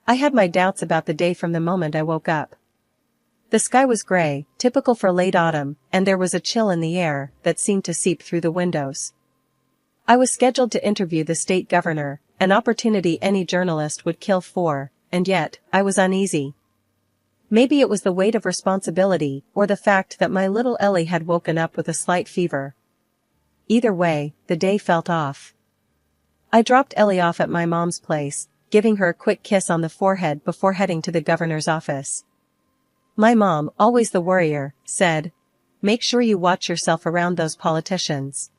I had my doubts about the day from the moment I woke up. The sky was gray, typical for late autumn, and there was a chill in the air that seemed to seep through the windows. I was scheduled to interview the state governor, an opportunity any journalist would kill for, and yet, I was uneasy. Maybe it was the weight of responsibility, or the fact that my little Ellie had woken up with a slight fever. Either way, the day felt off. I dropped Ellie off at my mom's place, giving her a quick kiss on the forehead before heading to the governor's office. My mom, always the worrier, said, "Make sure you watch yourself around those politicians.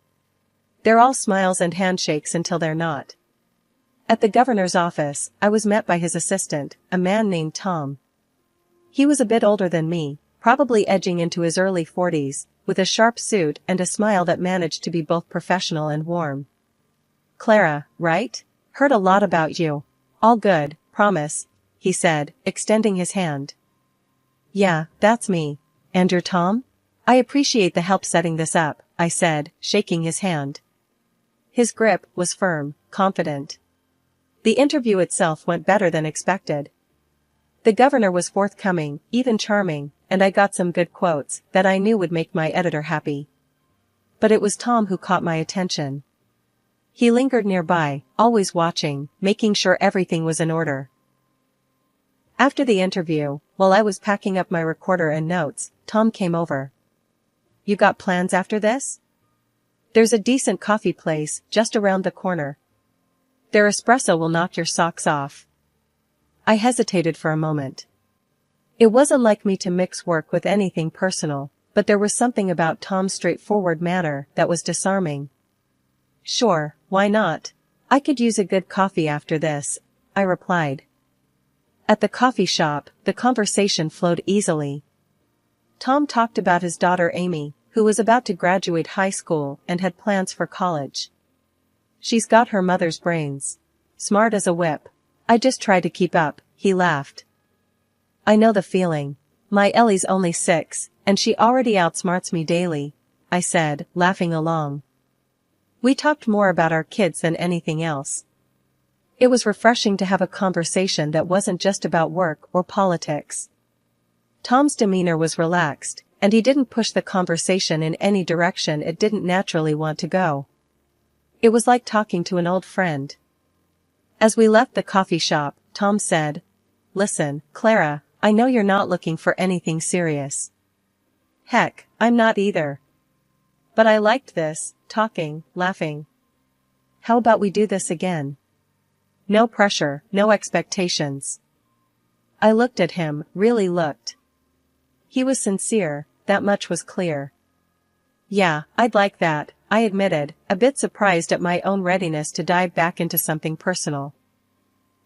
They're all smiles and handshakes until they're not." At the governor's office, I was met by his assistant, a man named Tom. He was a bit older than me, probably edging into his early 40s, with a sharp suit and a smile that managed to be both professional and warm. "Clara, right? Heard a lot about you. All good, promise," he said, extending his hand. "Yeah, that's me. And you're Tom? I appreciate the help setting this up," I said, shaking his hand. His grip was firm, confident. The interview itself went better than expected. The governor was forthcoming, even charming, and I got some good quotes that I knew would make my editor happy. But it was Tom who caught my attention. He lingered nearby, always watching, making sure everything was in order. After the interview, while I was packing up my recorder and notes, Tom came over. "You got plans after this?" "There's a decent coffee place just around the corner. Their espresso will knock your socks off." I hesitated for a moment. It wasn't like me to mix work with anything personal, but there was something about Tom's straightforward manner that was disarming. "Sure, why not? I could use a good coffee after this," I replied. At the coffee shop, the conversation flowed easily. Tom talked about his daughter Amy, who was about to graduate high school and had plans for college. "She's got her mother's brains. Smart as a whip. I just try to keep up," he laughed. "I know the feeling. My Ellie's only 6, and she already outsmarts me daily," I said, laughing along. We talked more about our kids than anything else. It was refreshing to have a conversation that wasn't just about work or politics. Tom's demeanor was relaxed, and he didn't push the conversation in any direction it didn't naturally want to go. It was like talking to an old friend. As we left the coffee shop, Tom said, "Listen, Clara, I know you're not looking for anything serious." "Heck, I'm not either. But I liked this, talking, laughing. How about we do this again? No pressure, no expectations." I looked at him, really looked. He was sincere, that much was clear. "Yeah, I'd like that," I admitted, a bit surprised at my own readiness to dive back into something personal.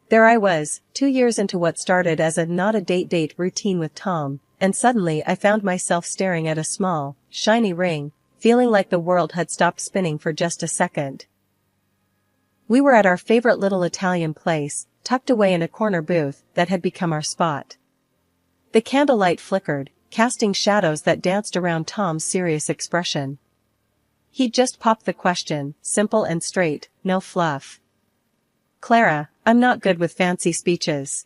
There I was, 2 years into what started as a not-a-date routine with Tom, and suddenly I found myself staring at a small, shiny ring, feeling like the world had stopped spinning for just a second. We were at our favorite little Italian place, tucked away in a corner booth that had become our spot. The candlelight flickered, casting shadows that danced around Tom's serious expression. He'd just popped the question, simple and straight, no fluff. "Clara, I'm not good with fancy speeches.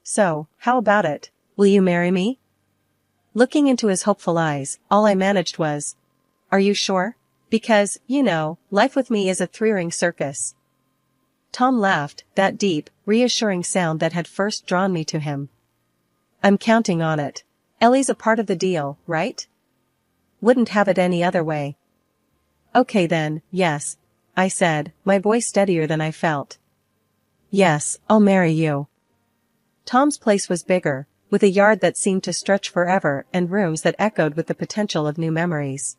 So, how about it? Will you marry me?" Looking into his hopeful eyes, all I managed was, "Are you sure? Because, you know, life with me is a 3-ring circus." Tom laughed, that deep, reassuring sound that had first drawn me to him. "I'm counting on it. Ellie's a part of the deal, right? Wouldn't have it any other way." "Okay then, yes," I said, my voice steadier than I felt. "Yes, I'll marry you." Tom's place was bigger, with a yard that seemed to stretch forever and rooms that echoed with the potential of new memories.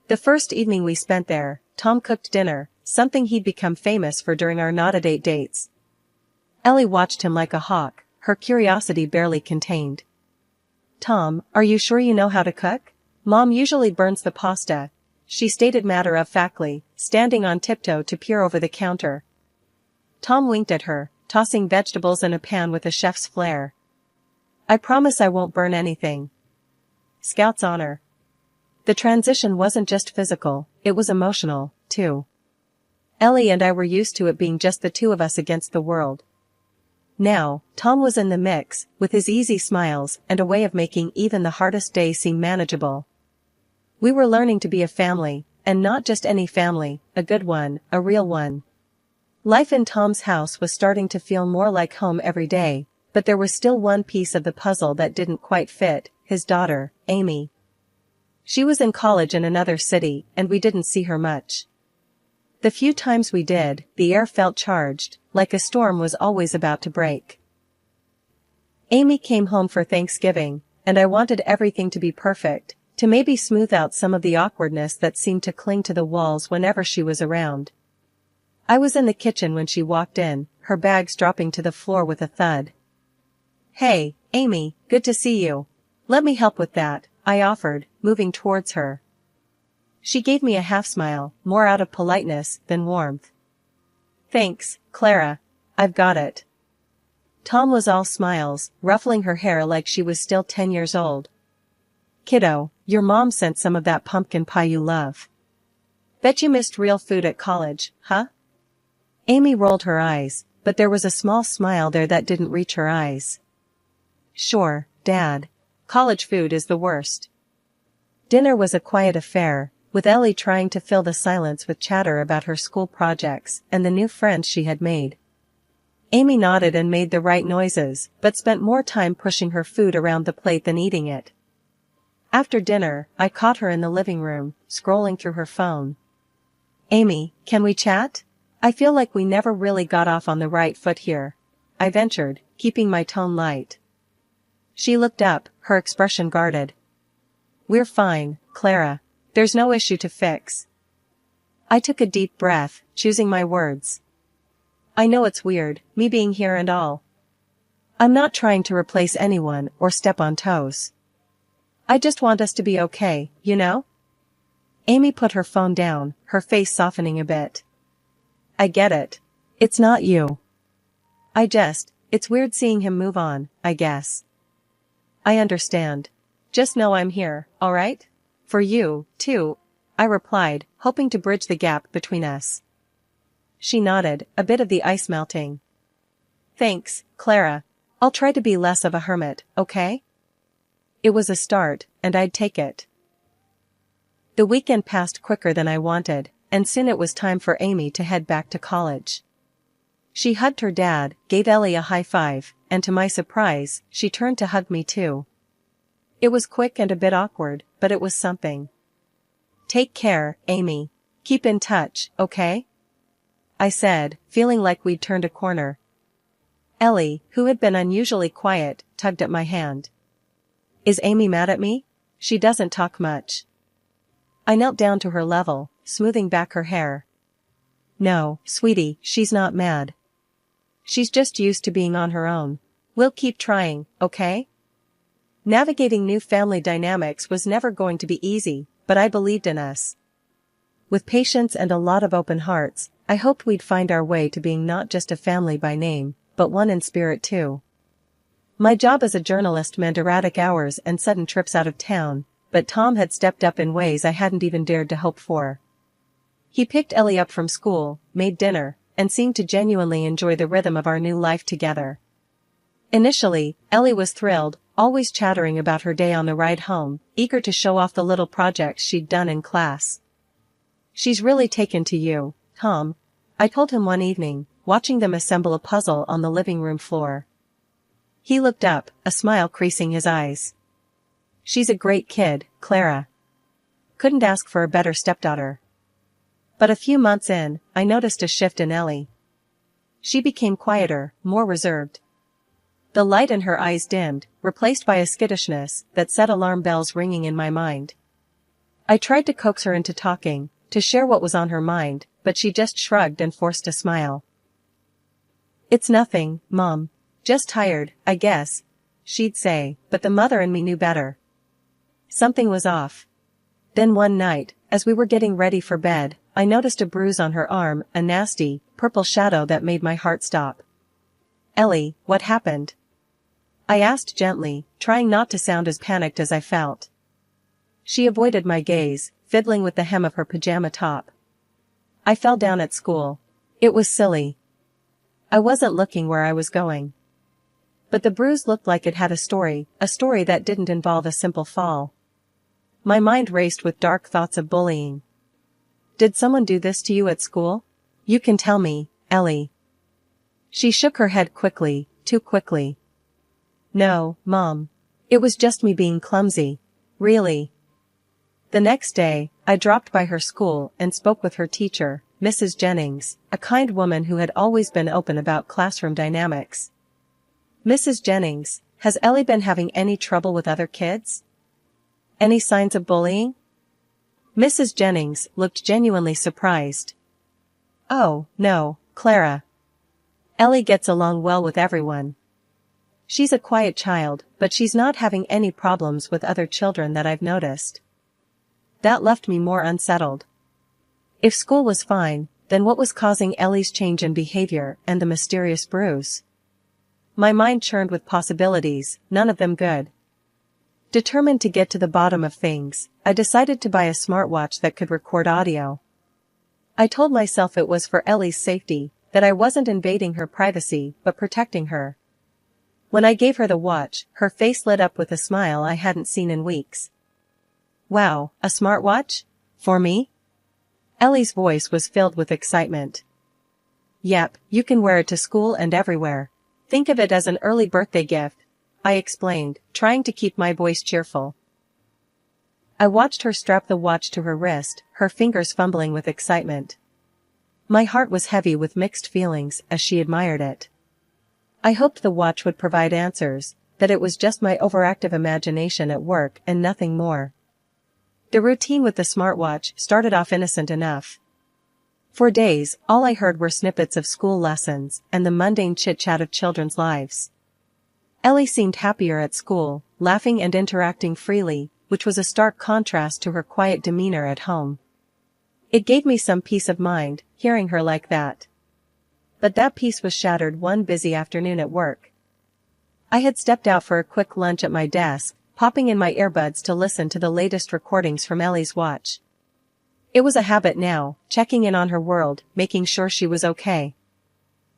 The first evening we spent there, Tom cooked dinner, something he'd become famous for during our not-a-date dates. Ellie watched him like a hawk, her curiosity barely contained. "Tom, are you sure you know how to cook? Mom usually burns the pasta," she stated matter-of-factly, standing on tiptoe to peer over the counter. Tom winked at her, tossing vegetables in a pan with a chef's flair. "I promise I won't burn anything." Scout's honor. The transition wasn't just physical, it was emotional, too. Ellie and I were used to it being just the two of us against the world. Now, Tom was in the mix, with his easy smiles and a way of making even the hardest day seem manageable. We were learning to be a family, and not just any family, a good one, a real one. Life in Tom's house was starting to feel more like home every day, but there was still one piece of the puzzle that didn't quite fit: his daughter, Amy. She was in college in another city, and we didn't see her much. The few times we did, the air felt charged, like a storm was always about to break. Amy came home for Thanksgiving, and I wanted everything to be perfect, to maybe smooth out some of the awkwardness that seemed to cling to the walls whenever she was around. I was in the kitchen when she walked in, her bags dropping to the floor with a thud. "Hey, Amy, good to see you. Let me help with that," I offered, moving towards her. She gave me a half-smile, more out of politeness than warmth. "Thanks, Clara. I've got it." Tom was all smiles, ruffling her hair like she was still 10 years old. "Kiddo, your mom sent some of that pumpkin pie you love. Bet you missed real food at college, huh?" Amy rolled her eyes, but there was a small smile there that didn't reach her eyes. "Sure, Dad. College food is the worst." Dinner was a quiet affair, with Ellie trying to fill the silence with chatter about her school projects and the new friends she had made. Amy nodded and made the right noises, but spent more time pushing her food around the plate than eating it. After dinner, I caught her in the living room, scrolling through her phone. "Amy, can we chat? I feel like we never really got off on the right foot here," I ventured, keeping my tone light. She looked up, her expression guarded. "We're fine, Clara. There's no issue to fix." I took a deep breath, choosing my words. "I know it's weird, me being here and all. I'm not trying to replace anyone or step on toes. I just want us to be okay, you know?" Amy put her phone down, her face softening a bit. "I get it. It's not you. It's weird seeing him move on, I guess." "I understand. Just know I'm here, alright? For you, too," I replied, hoping to bridge the gap between us. She nodded, a bit of the ice melting. "Thanks, Clara. I'll try to be less of a hermit, okay?" It was a start, and I'd take it. The weekend passed quicker than I wanted, and soon it was time for Amy to head back to college. She hugged her dad, gave Ellie a high five, and to my surprise, she turned to hug me too. It was quick and a bit awkward, but it was something. "Take care, Amy. Keep in touch, okay?" I said, feeling like we'd turned a corner. Ellie, who had been unusually quiet, tugged at my hand. "Is Amy mad at me? She doesn't talk much." I knelt down to her level, smoothing back her hair. "No, sweetie, she's not mad. She's just used to being on her own. We'll keep trying, okay?" Navigating new family dynamics was never going to be easy, but I believed in us. With patience and a lot of open hearts, I hoped we'd find our way to being not just a family by name, but one in spirit too. My job as a journalist meant erratic hours and sudden trips out of town, but Tom had stepped up in ways I hadn't even dared to hope for. He picked Ellie up from school, made dinner, and seemed to genuinely enjoy the rhythm of our new life together. Initially, Ellie was thrilled, always chattering about her day on the ride home, eager to show off the little projects she'd done in class. "She's really taken to you, Tom," I told him one evening, watching them assemble a puzzle on the living room floor. He looked up, a smile creasing his eyes. "She's a great kid, Clara. Couldn't ask for a better stepdaughter." But a few months in, I noticed a shift in Ellie. She became quieter, more reserved. The light in her eyes dimmed, replaced by a skittishness that set alarm bells ringing in my mind. I tried to coax her into talking, to share what was on her mind, but she just shrugged and forced a smile. "It's nothing, Mom. Just tired, I guess," she'd say, but the mother in me knew better. Something was off. Then one night, as we were getting ready for bed, I noticed a bruise on her arm, a nasty, purple shadow that made my heart stop. "Ellie, what happened?" I asked gently, trying not to sound as panicked as I felt. She avoided my gaze, fiddling with the hem of her pajama top. "I fell down at school. It was silly. I wasn't looking where I was going." But the bruise looked like it had a story that didn't involve a simple fall. My mind raced with dark thoughts of bullying. Did someone do this to you at school? You can tell me, Ellie. She shook her head quickly, too quickly. No, Mom. It was just me being clumsy. Really. The next day, I dropped by her school and spoke with her teacher, Mrs. Jennings, a kind woman who had always been open about classroom dynamics. Mrs. Jennings, has Ellie been having any trouble with other kids? Any signs of bullying? Mrs. Jennings looked genuinely surprised. Oh, no, Clara. Ellie gets along well with everyone. She's a quiet child, but she's not having any problems with other children that I've noticed. That left me more unsettled. If school was fine, then what was causing Ellie's change in behavior and the mysterious bruise? My mind churned with possibilities, none of them good. Determined to get to the bottom of things, I decided to buy a smartwatch that could record audio. I told myself it was for Ellie's safety, that I wasn't invading her privacy, but protecting her. When I gave her the watch, her face lit up with a smile I hadn't seen in weeks. Wow, a smartwatch? For me? Ellie's voice was filled with excitement. Yep, you can wear it to school and everywhere. Think of it as an early birthday gift, I explained, trying to keep my voice cheerful. I watched her strap the watch to her wrist, her fingers fumbling with excitement. My heart was heavy with mixed feelings as she admired it. I hoped the watch would provide answers, that it was just my overactive imagination at work and nothing more. The routine with the smartwatch started off innocent enough. For days, all I heard were snippets of school lessons and the mundane chit-chat of children's lives. Ellie seemed happier at school, laughing and interacting freely, which was a stark contrast to her quiet demeanor at home. It gave me some peace of mind, hearing her like that. But that peace was shattered one busy afternoon at work. I had stepped out for a quick lunch at my desk, popping in my earbuds to listen to the latest recordings from Ellie's watch. It was a habit now, checking in on her world, making sure she was okay.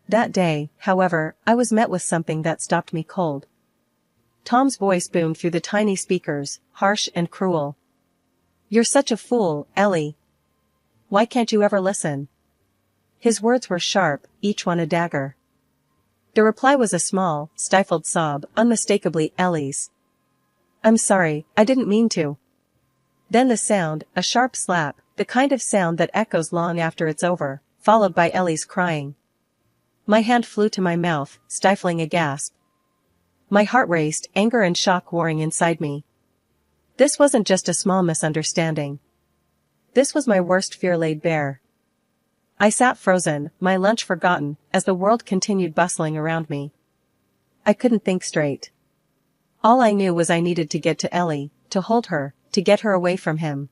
That day, however, I was met with something that stopped me cold. Tom's voice boomed through the tiny speakers, harsh and cruel. You're such a fool, Ellie. Why can't you ever listen? His words were sharp, each one a dagger. The reply was a small, stifled sob, unmistakably Ellie's. I'm sorry, I didn't mean to. Then the sound, a sharp slap, the kind of sound that echoes long after it's over, followed by Ellie's crying. My hand flew to my mouth, stifling a gasp. My heart raced, anger and shock warring inside me. This wasn't just a small misunderstanding. This was my worst fear laid bare. I sat frozen, my lunch forgotten, as the world continued bustling around me. I couldn't think straight. All I knew was I needed to get to Ellie, to hold her, to get her away from him.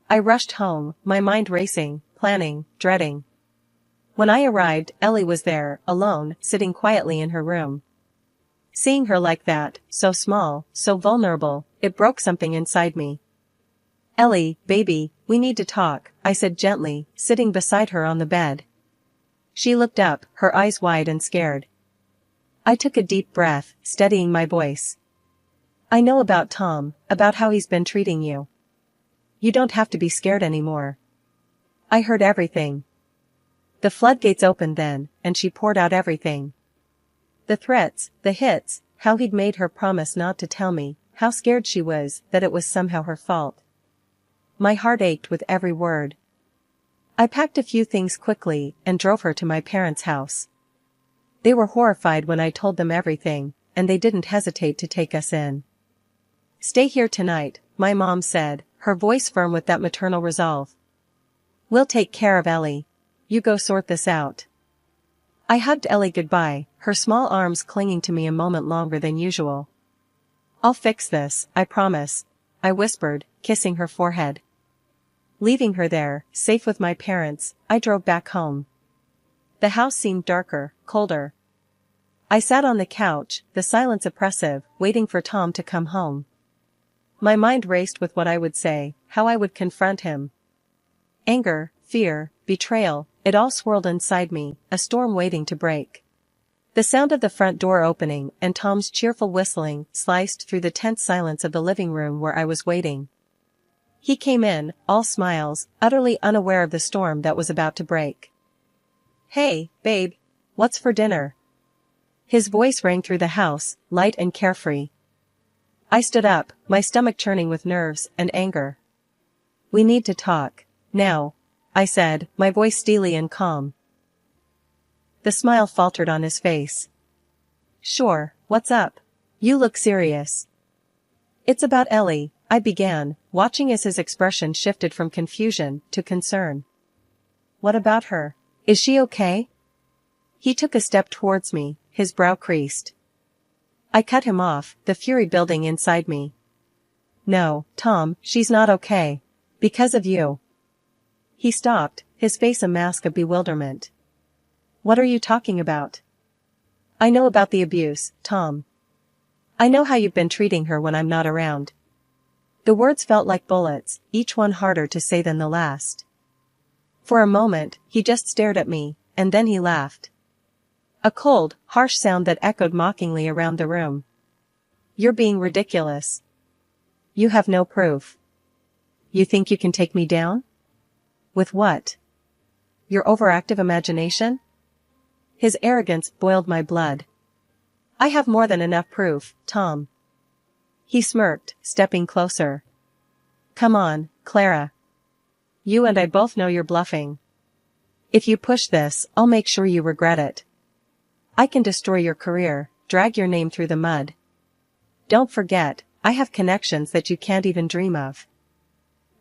I rushed home, my mind racing, planning, dreading. When I arrived, Ellie was there, alone, sitting quietly in her room. Seeing her like that, so small, so vulnerable, it broke something inside me. Ellie, baby, we need to talk, I said gently, sitting beside her on the bed. She looked up, her eyes wide and scared. I took a deep breath, steadying my voice. I know about Tom, about how he's been treating you. You don't have to be scared anymore. I heard everything. The floodgates opened then, and she poured out everything. The threats, the hits, how he'd made her promise not to tell me, how scared she was that it was somehow her fault. My heart ached with every word. I packed a few things quickly and drove her to my parents' house. They were horrified when I told them everything, and they didn't hesitate to take us in. Stay here tonight, my mom said, her voice firm with that maternal resolve. We'll take care of Ellie. You go sort this out. I hugged Ellie goodbye, her small arms clinging to me a moment longer than usual. I'll fix this, I promise, I whispered, kissing her forehead. Leaving her there, safe with my parents, I drove back home. The house seemed darker, colder. I sat on the couch, the silence oppressive, waiting for Tom to come home. My mind raced with what I would say, how I would confront him. Anger, fear, betrayal, it all swirled inside me, a storm waiting to break. The sound of the front door opening and Tom's cheerful whistling sliced through the tense silence of the living room where I was waiting. He came in, all smiles, utterly unaware of the storm that was about to break. "Hey, babe. What's for dinner?" His voice rang through the house, light and carefree. I stood up, my stomach churning with nerves and anger. "We need to talk. Now," I said, my voice steely and calm. The smile faltered on his face. "Sure, what's up? You look serious." "It's about Ellie," I began, watching as his expression shifted from confusion to concern. "What about her? Is she okay?" He took a step towards me, his brow creased. I cut him off, the fury building inside me. "No, Tom, she's not okay. Because of you." He stopped, his face a mask of bewilderment. "What are you talking about?" "I know about the abuse, Tom. I know how you've been treating her when I'm not around." The words felt like bullets, each one harder to say than the last. For a moment, he just stared at me, and then he laughed. A cold, harsh sound that echoed mockingly around the room. "You're being ridiculous. You have no proof. You think you can take me down? With what? Your overactive imagination?" His arrogance boiled my blood. "I have more than enough proof, Tom." He smirked, stepping closer. "Come on, Clara. You and I both know you're bluffing. If you push this, I'll make sure you regret it. I can destroy your career, drag your name through the mud. Don't forget, I have connections that you can't even dream of."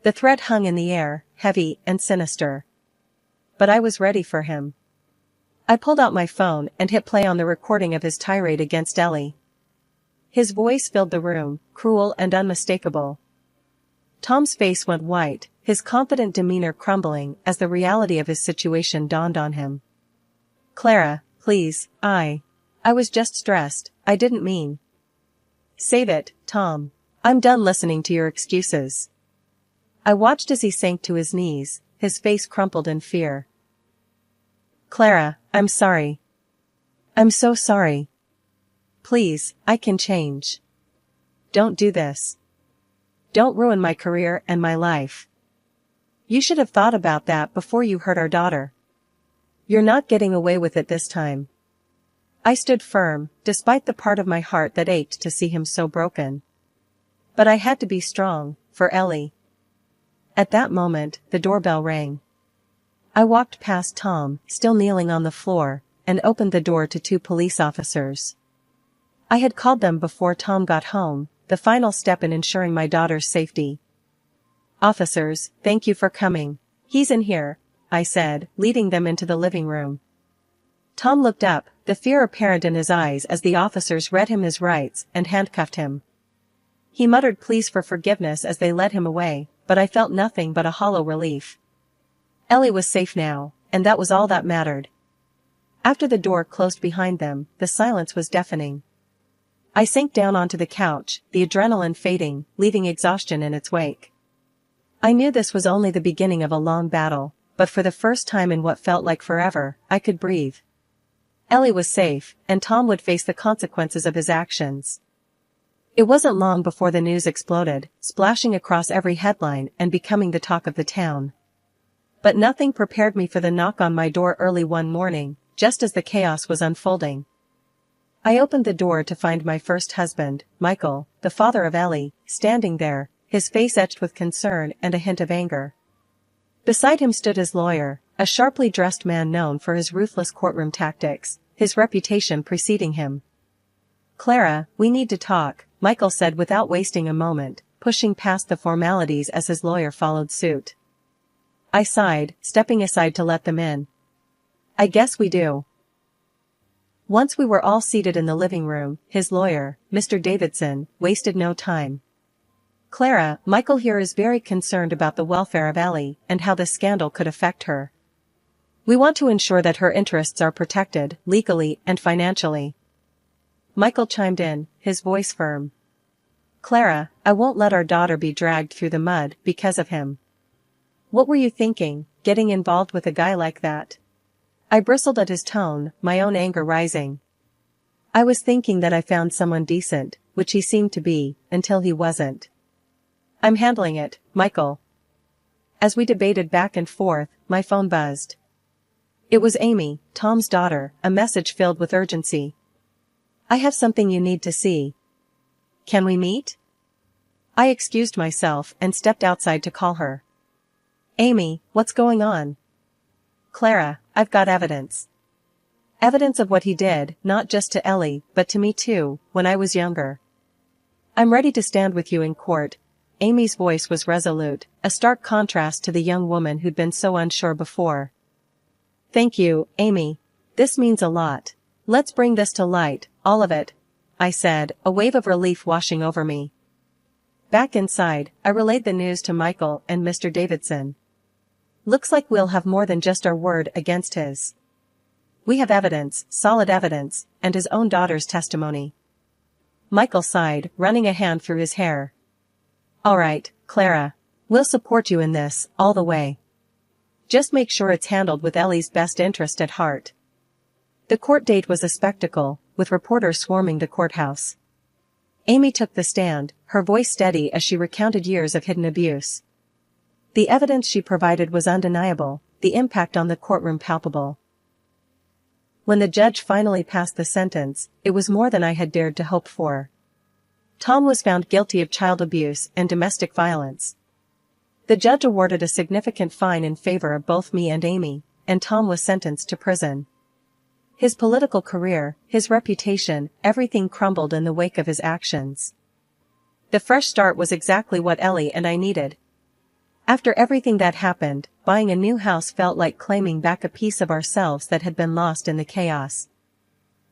The threat hung in the air, heavy and sinister. But I was ready for him. I pulled out my phone and hit play on the recording of his tirade against Ellie. His voice filled the room, cruel and unmistakable. Tom's face went white, his confident demeanor crumbling as the reality of his situation dawned on him. "Clara, please, I was just stressed, I didn't mean." "Save it, Tom. I'm done listening to your excuses." I watched as he sank to his knees, his face crumpled in fear. "Clara, I'm sorry. I'm so sorry. Please, I can change. Don't do this. Don't ruin my career and my life. You should have thought about that before you hurt our daughter. You're not getting away with it this time." I stood firm, despite the part of my heart that ached to see him so broken. But I had to be strong, for Ellie. At that moment, the doorbell rang. I walked past Tom, still kneeling on the floor, and opened the door to 2 police officers. I had called them before Tom got home, the final step in ensuring my daughter's safety. "Officers, thank you for coming. He's in here," I said, leading them into the living room. Tom looked up, the fear apparent in his eyes as the officers read him his rights and handcuffed him. He muttered pleas for forgiveness as they led him away, but I felt nothing but a hollow relief. Ellie was safe now, and that was all that mattered. After the door closed behind them, the silence was deafening. I sank down onto the couch, the adrenaline fading, leaving exhaustion in its wake. I knew this was only the beginning of a long battle, but for the first time in what felt like forever, I could breathe. Ellie was safe, and Tom would face the consequences of his actions. It wasn't long before the news exploded, splashing across every headline and becoming the talk of the town. But nothing prepared me for the knock on my door early one morning, just as the chaos was unfolding. I opened the door to find my first husband, Michael, the father of Ellie, standing there, his face etched with concern and a hint of anger. Beside him stood his lawyer, a sharply dressed man known for his ruthless courtroom tactics, his reputation preceding him. "Clara, we need to talk," Michael said without wasting a moment, pushing past the formalities as his lawyer followed suit. I sighed, stepping aside to let them in. "I guess we do." Once we were all seated in the living room, his lawyer, Mr. Davidson, wasted no time. "Clara, Michael here is very concerned about the welfare of Ellie and how this scandal could affect her. We want to ensure that her interests are protected, legally and financially." Michael chimed in, his voice firm. "Clara, I won't let our daughter be dragged through the mud because of him. What were you thinking, getting involved with a guy like that?" I bristled at his tone, my own anger rising. I was thinking that I found someone decent, which he seemed to be, until he wasn't. I'm handling it, Michael. As we debated back and forth, my phone buzzed. It was Amy, Tom's daughter, a message filled with urgency. I have something you need to see. Can we meet? I excused myself and stepped outside to call her. Amy, what's going on? Clara, I've got evidence. Evidence of what he did, not just to Ellie, but to me too, when I was younger. I'm ready to stand with you in court. Amy's voice was resolute, a stark contrast to the young woman who'd been so unsure before. Thank you, Amy. This means a lot. Let's bring this to light, all of it, I said, a wave of relief washing over me. Back inside, I relayed the news to Michael and Mr. Davidson. Looks like we'll have more than just our word against his. We have evidence, solid evidence, and his own daughter's testimony. Michael sighed, running a hand through his hair. All right, Clara. We'll support you in this, all the way. Just make sure it's handled with Ellie's best interest at heart. The court date was a spectacle, with reporters swarming the courthouse. Amy took the stand, her voice steady as she recounted years of hidden abuse. The evidence she provided was undeniable, the impact on the courtroom palpable. When the judge finally passed the sentence, it was more than I had dared to hope for. Tom was found guilty of child abuse and domestic violence. The judge awarded a significant fine in favor of both me and Amy, and Tom was sentenced to prison. His political career, his reputation, everything crumbled in the wake of his actions. The fresh start was exactly what Ellie and I needed. After everything that happened, buying a new house felt like claiming back a piece of ourselves that had been lost in the chaos.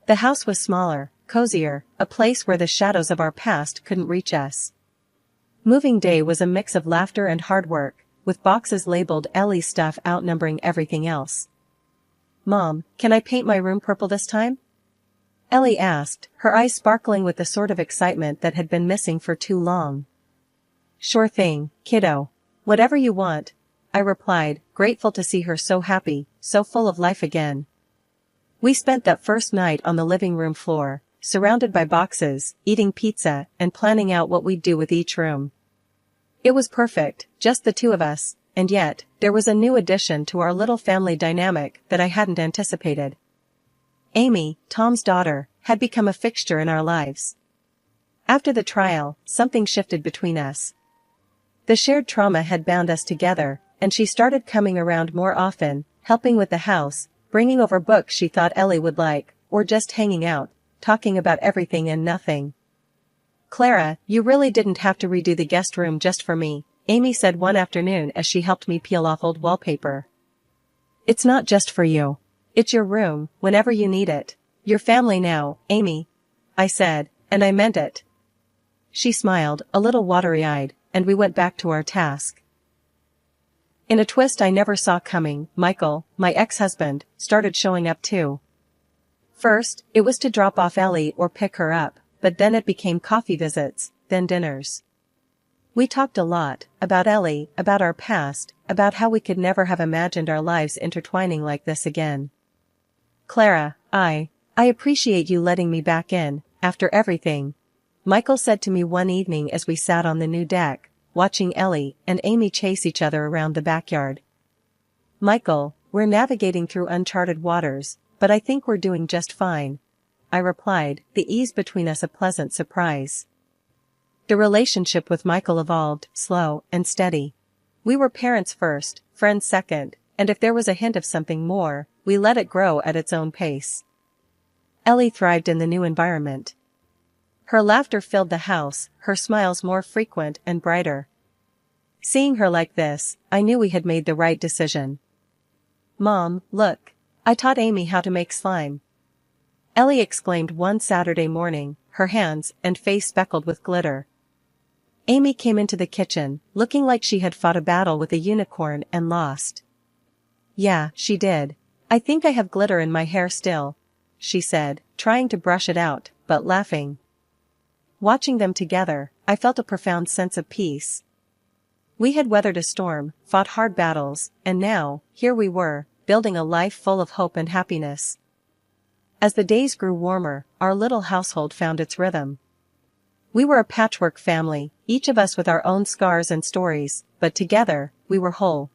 The house was smaller, cozier, a place where the shadows of our past couldn't reach us. Moving day was a mix of laughter and hard work, with boxes labeled Ellie's stuff outnumbering everything else. Mom, can I paint my room purple this time? Ellie asked, her eyes sparkling with the sort of excitement that had been missing for too long. Sure thing, kiddo. Whatever you want, I replied, grateful to see her so happy, so full of life again. We spent that first night on the living room floor, surrounded by boxes, eating pizza, and planning out what we'd do with each room. It was perfect, just the two of us, and yet, there was a new addition to our little family dynamic that I hadn't anticipated. Amy, Tom's daughter, had become a fixture in our lives. After the trial, something shifted between us. The shared trauma had bound us together, and she started coming around more often, helping with the house, bringing over books she thought Ellie would like, or just hanging out, talking about everything and nothing. Clara, you really didn't have to redo the guest room just for me, Amy said one afternoon as she helped me peel off old wallpaper. It's not just for you. It's your room, whenever you need it. Your family now, Amy, I said, and I meant it. She smiled, a little watery-eyed, and we went back to our task. In a twist I never saw coming, Michael, my ex-husband, started showing up too. First, it was to drop off Ellie or pick her up, but then it became coffee visits, then dinners. We talked a lot, about Ellie, about our past, about how we could never have imagined our lives intertwining like this again. Clara, I appreciate you letting me back in, after everything, Michael said to me one evening as we sat on the new deck, watching Ellie and Amy chase each other around the backyard. Michael, we're navigating through uncharted waters, but I think we're doing just fine, I replied, the ease between us a pleasant surprise. The relationship with Michael evolved, slow and steady. We were parents first, friends second, and if there was a hint of something more, we let it grow at its own pace. Ellie thrived in the new environment. Her laughter filled the house, her smiles more frequent and brighter. Seeing her like this, I knew we had made the right decision. Mom, look. I taught Amy how to make slime. Ellie exclaimed one Saturday morning, her hands and face speckled with glitter. Amy came into the kitchen, looking like she had fought a battle with a unicorn and lost. Yeah, she did. I think I have glitter in my hair still, she said, trying to brush it out, but laughing. Watching them together, I felt a profound sense of peace. We had weathered a storm, fought hard battles, and now, here we were, building a life full of hope and happiness. As the days grew warmer, our little household found its rhythm. We were a patchwork family, each of us with our own scars and stories, but together, we were whole.